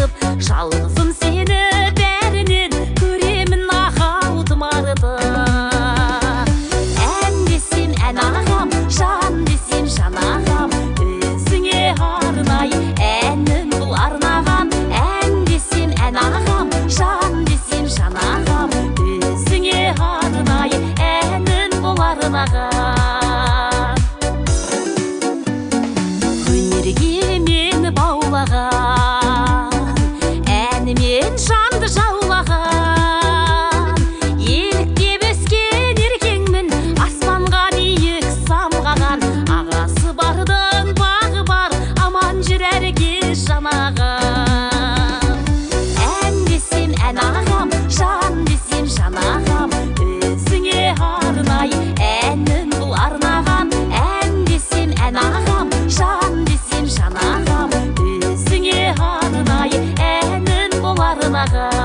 айтып, жалғызым сені бәрінен көремін ағау тұмарыды. Ән десем ән ағам, жан десем жан ағам, өзіңе арнай әнін бұл арнаған. Ән десем ән ағам, жан десем жан ағам, өзіңе арнай әнін бұл арнаған. Өнерге мені баулаған, әнімен жанды жаулаған, еліктеп өскен еркеңмін, аспанға биік самғаған. Ағасы бардың бағы бар, аман жүр әрге жанаған. Ән десем ән ағам, жан десем жан ағам, өзіңе арнай әнін бұл арнаған. Ән десем ән ағам, жан десем жан ағам, өзіңе арнай әнін бұл арнаған.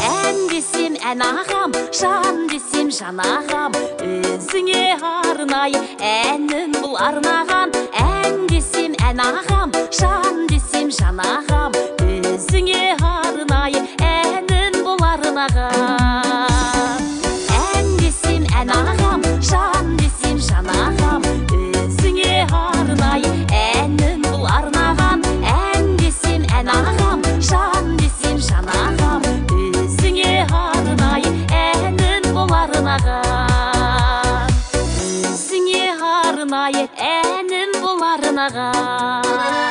Ән десем ән ағам, жан десем жан ағам, өзіңе арнай әнін бұл арнаған. Ән десем ән ағам, жан десем жан ағам, өзіңе арнай әнін бұл арнаған. Ән десем ән ағам, жан десем жан ағам, өзіңе арнай әнін бұл арнаған. Ән десем ән ағам, жан десем жан ағам, өзіңе арнай әнін бұл арнаған. Өзіңе арнай әнін бұл арнаған.